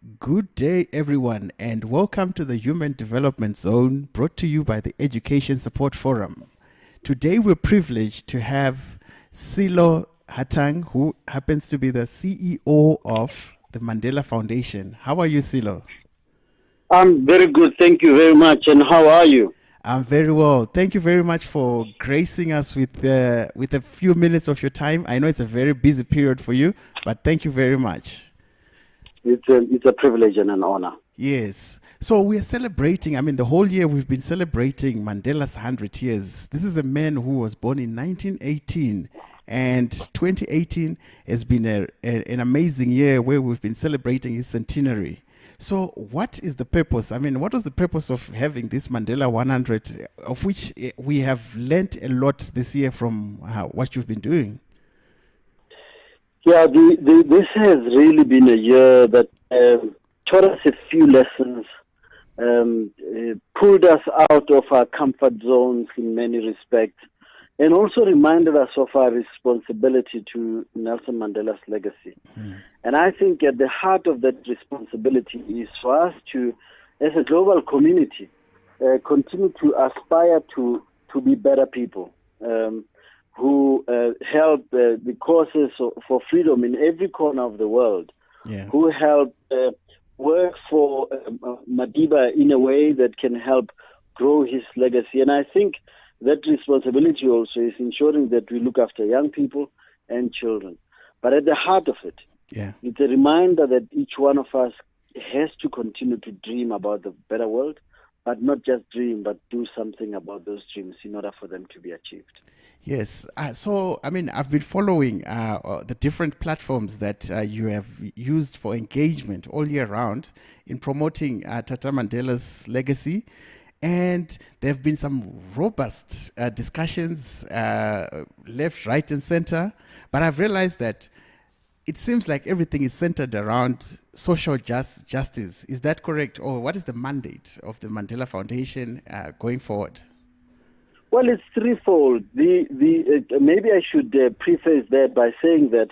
Good day, everyone, and welcome to the Human Development Zone brought to you by the Education Support Forum. Today, we're privileged to have Sello Hatang, who happens to be the CEO of the Mandela Foundation. How are you, Sello? I'm very good. Thank you very much. And how are you? I'm very well. Thank you very much for gracing us with a few minutes of your time. I know it's a very busy period for you, but thank you very much. It's a privilege and an honor. Yes. So we are celebrating, the whole year we've been celebrating Mandela's 100 years. This is a man who was born in 1918, and 2018 has been an amazing year where we've been celebrating his centenary. So what is the purpose? What was the purpose of having this Mandela 100, of which we have learnt a lot this year from what you've been doing? Yeah, this has really been a year that taught us a few lessons, pulled us out of our comfort zones in many respects, and also reminded us of our responsibility to Nelson Mandela's legacy. And I think at the heart of that responsibility is for us to, as a global community, continue to aspire to be better people, who help the causes for freedom in every corner of the world, who help work for Madiba in a way that can help grow his legacy. And I think that responsibility also is ensuring that we look after young people and children. But at the heart of it, it's a reminder that each one of us has to continue to dream about the better world, but not just dream, but do something about those dreams in order for them to be achieved. Yes. I've been following the different platforms that you have used for engagement all year round in promoting Tata Mandela's legacy. And there have been some robust discussions, left, right, and center. But I've realized that it seems like everything is centered around social justice. Is that correct? Or what is the mandate of the Mandela Foundation going forward? Well, it's threefold. Maybe I should preface that by saying that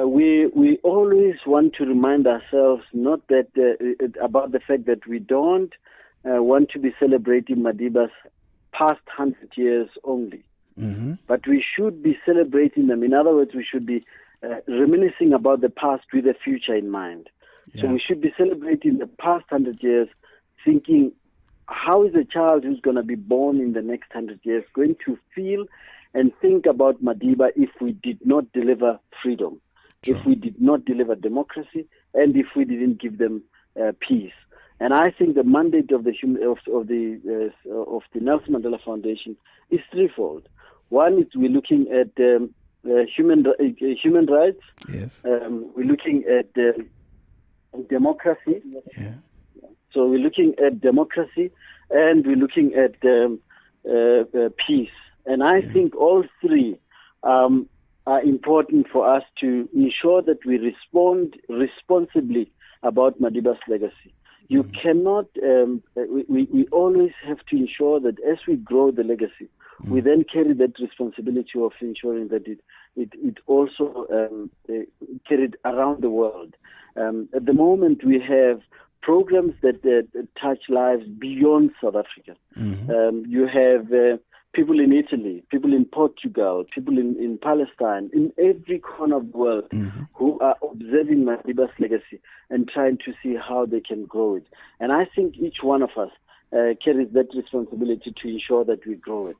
we always want to remind ourselves not that about the fact that we don't want to be celebrating Madiba's past 100 years only, but we should be celebrating them. In other words, we should be reminiscing about the past with the future in mind. So we should be celebrating the past 100 years, thinking, how is a child who's going to be born in the next 100 years going to feel and think about Madiba if we did not deliver freedom, if we did not deliver democracy, and if we didn't give them peace? And I think the mandate of the Nelson Mandela Foundation is threefold. One is we're looking at human rights. Yes. We're looking at democracy. Yeah. So we're looking at democracy, and we're looking at peace. And I think all three are important for us to ensure that we respond responsibly about Madiba's legacy. You cannot, we always have to ensure that as we grow the legacy, we then carry that responsibility of ensuring that it also carried around the world. At the moment, we have programs that touch lives beyond South Africa. You have people in Italy, people in Portugal, people in Palestine, in every corner of the world who are observing Madiba's legacy and trying to see how they can grow it. And I think each one of us carries that responsibility to ensure that we grow it.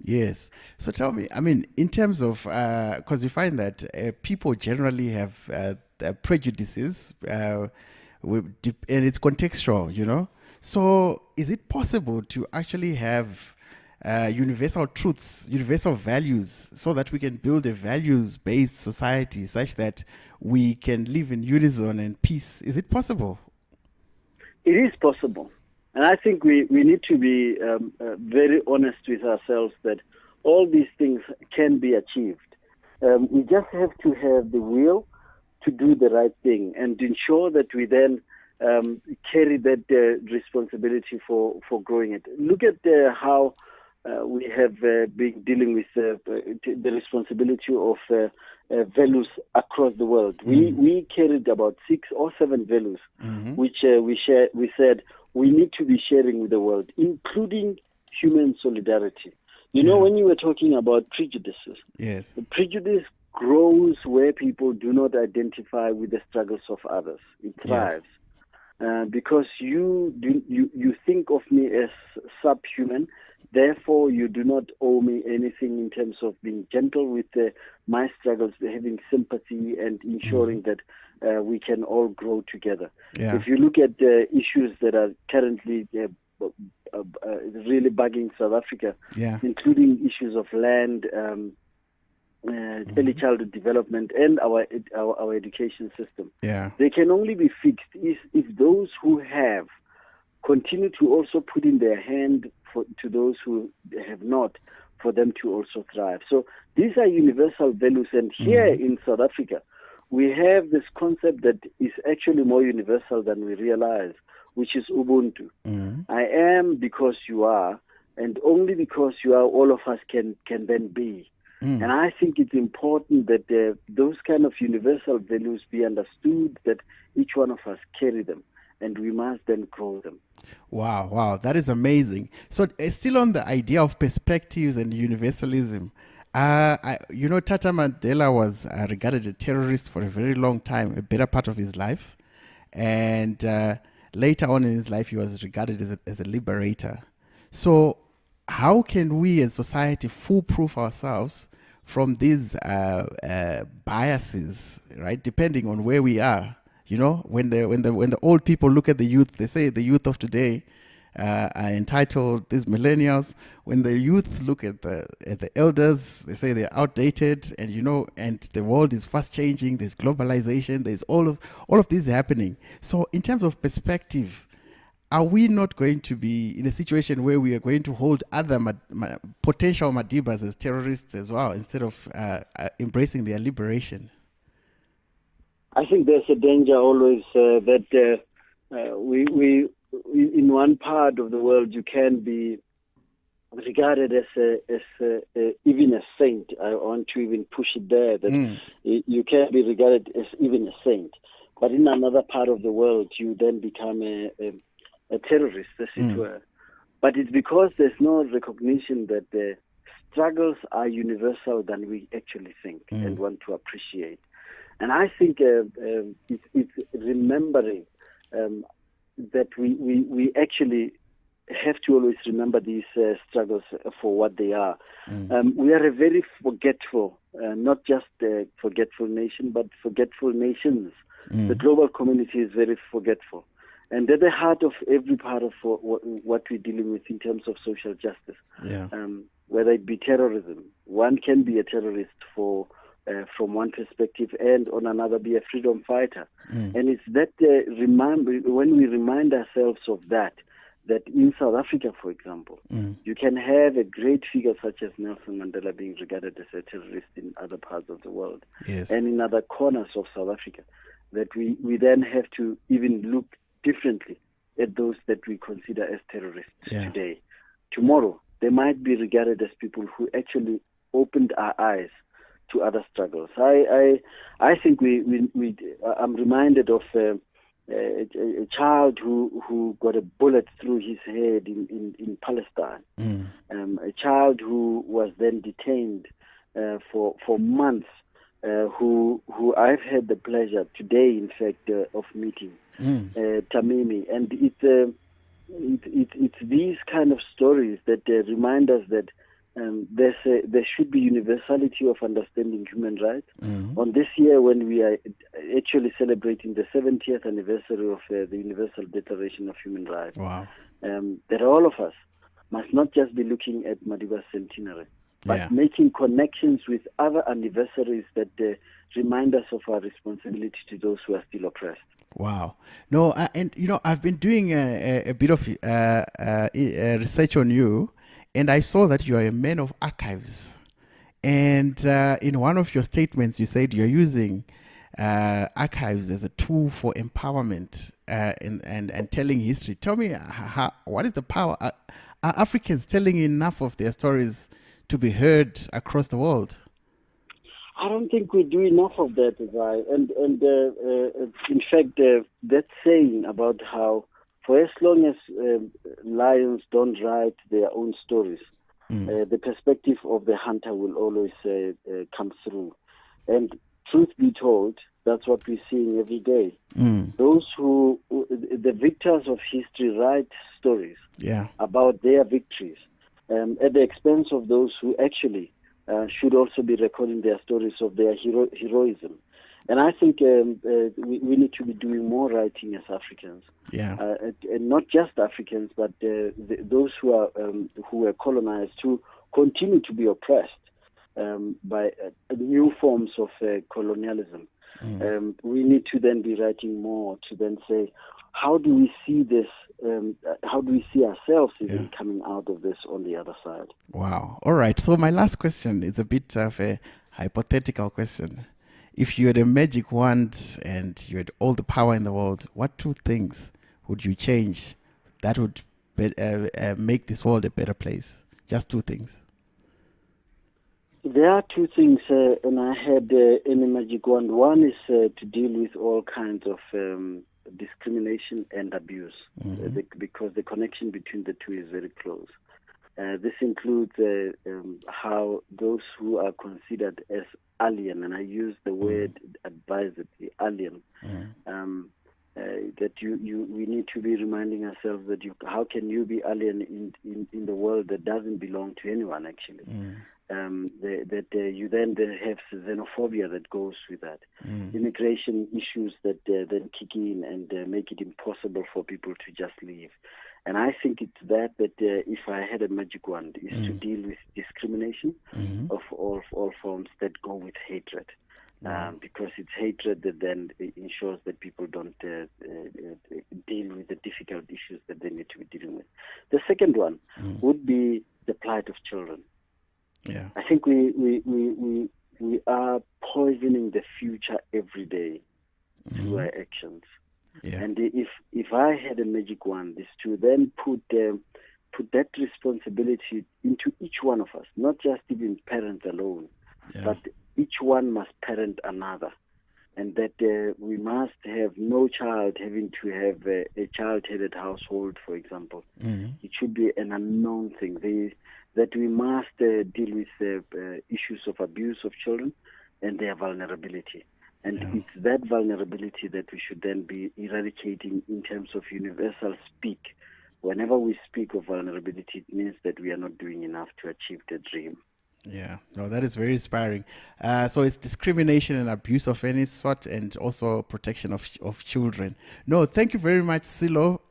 Yes. So tell me, in terms of, because you find that people generally have prejudices, and it's contextual, So is it possible to actually have universal truths, universal values, so that we can build a values-based society such that we can live in unison and peace? Is it possible? It is possible. And I think we need to be very honest with ourselves that all these things can be achieved. We just have to have the will to do the right thing and ensure that we then carry that responsibility for growing it. Look at how we have been dealing with the responsibility of values across the world. We carried about 6 or 7 values, which we said we need to be sharing with the world, including human solidarity. You know, when you were talking about prejudices, yes, the prejudice grows where people do not identify with the struggles of others. It thrives. Because you think of me as subhuman, therefore you do not owe me anything in terms of being gentle with my struggles, having sympathy, and ensuring that we can all grow together. If you look at the issues that are currently really bugging South Africa, including issues of land, early childhood development, and our education system. They can only be fixed if those who have continue to also put in their hand to those who have not, for them to also thrive. So these are universal values, and here in South Africa, we have this concept that is actually more universal than we realize, which is Ubuntu. I am because you are, and only because you are, all of us can then be. And I think it's important that those kind of universal values be understood, that each one of us carry them, and we must then grow them. Wow, that is amazing. So still on the idea of perspectives and universalism, Tata Mandela was regarded as a terrorist for a very long time, a better part of his life. And later on in his life, he was regarded as a liberator. So how can we as society foolproof ourselves from these biases, right? Depending on where we are, you know, when the old people look at the youth, they say the youth of today are entitled, these millennials. When the youth look at the elders, they say they're outdated, and and the world is fast changing. There's globalization. There's all of this happening. So in terms of perspective, are we not going to be in a situation where we are going to hold other potential Madibas as terrorists as well, instead of embracing their liberation? I think there's a danger always that we in one part of the world you can be regarded as even a saint. I want to even push it there, that you can be regarded as even a saint, but in another part of the world you then become a terrorist, as it were. But it's because there's no recognition that the struggles are universal than we actually think and want to appreciate. And I think it's remembering that we actually have to always remember these struggles for what they are. We are a very forgetful, not just a forgetful nation, but forgetful nations. The global community is very forgetful. And at the heart of every part of what we're dealing with in terms of social justice, whether it be terrorism, one can be a terrorist from one perspective, and on another be a freedom fighter. And it's that when we remind ourselves of that in South Africa, for example, you can have a great figure such as Nelson Mandela being regarded as a terrorist in other parts of the world, and in other corners of South Africa, that we then have to even look differently at those that we consider as terrorists today. Tomorrow, they might be regarded as people who actually opened our eyes to other struggles. I think I'm reminded of a child who got a bullet through his head in Palestine. A child who was then detained for months, who I've had the pleasure today, in fact, of meeting, Tamimi. And it's these kind of stories that remind us that there should be universality of understanding human rights. On this year, when we are actually celebrating the 70th anniversary of the Universal Declaration of Human Rights, that all of us must not just be looking at Madiba's centenary, but making connections with other anniversaries that remind us of our responsibility to those who are still oppressed. Wow. No, and I've been doing a bit of research on you, and I saw that you are a man of archives. And in one of your statements, you said you're using archives as a tool for empowerment and telling history. Tell me, what is the power? Are Africans telling enough of their stories to be heard across the world? I don't think we do enough of that, and in fact, that saying about how for as long as lions don't write their own stories, the perspective of the hunter will always come through. And truth be told, that's what we're seeing every day. Those the victors of history, write stories about their victories at the expense of those who actually should also be recording their stories of their heroism. And I think we need to be doing more writing as Africans, and not just Africans, but those who were colonized, who continue to be oppressed by new forms of colonialism. We need to then be writing more to then say, how do we see this? How do we see ourselves even coming out of this on the other side? Wow. All right. So my last question is a bit of a hypothetical question. If you had a magic wand and you had all the power in the world, what two things would you change that would make this world a better place? Just two things. There are two things, and I had in a magic wand. One is to deal with all kinds of discrimination and abuse, because the connection between the two is very close. This includes how those who are considered as alien, and I use the word advisedly, alien, that we need to be reminding ourselves that how can you be alien in the world that doesn't belong to anyone, actually. You then have xenophobia that goes with that, immigration issues that then kick in and make it impossible for people to just leave. And I think it's that if I had a magic wand, is to deal with discrimination of all forms that go with hatred, because it's hatred that then ensures that people don't deal with the difficult issues that they need to be dealing with. The second one would be the plight of children. I think we are poisoning the future every day through our actions. And if I had a magic wand, is to then put that responsibility into each one of us, not just even parents alone, but each one must parent another, and that we must have no child having to have a child-headed household, for example. It should be an unknown thing. That we must deal with issues of abuse of children and their vulnerability. And it's that vulnerability that we should then be eradicating in terms of universal speak. Whenever we speak of vulnerability, it means that we are not doing enough to achieve the dream. Yeah, no, that is very inspiring. So it's discrimination and abuse of any sort, and also protection of children. No, thank you very much, Sello.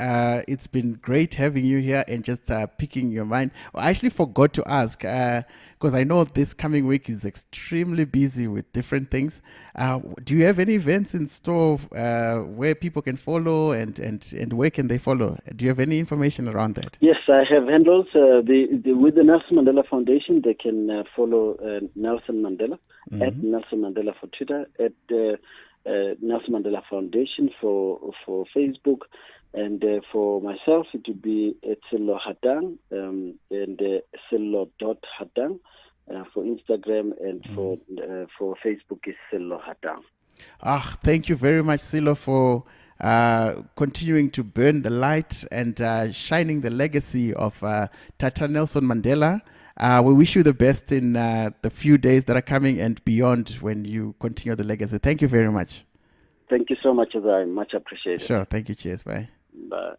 It's been great having you here and just picking your mind. I actually forgot to ask, because I know this coming week is extremely busy with different things. Do you have any events in store where people can follow, and where can they follow? Do you have any information around that? Yes, I have handles. With the Nelson Mandela Foundation, they can follow Nelson Mandela at Nelson Mandela for Twitter, at Nelson Mandela Foundation for Facebook, and for myself it would be at Sello Hatang and Sello.Hatang for Instagram, and for Facebook is Sello Hatang. Thank you very much, Sello, for continuing to burn the light and shining the legacy of Tata Nelson Mandela. We wish you the best in the few days that are coming and beyond when you continue the legacy. Thank you very much. Thank you so much, Azai. Much appreciated. Sure. Thank you. Cheers. Bye. Bye.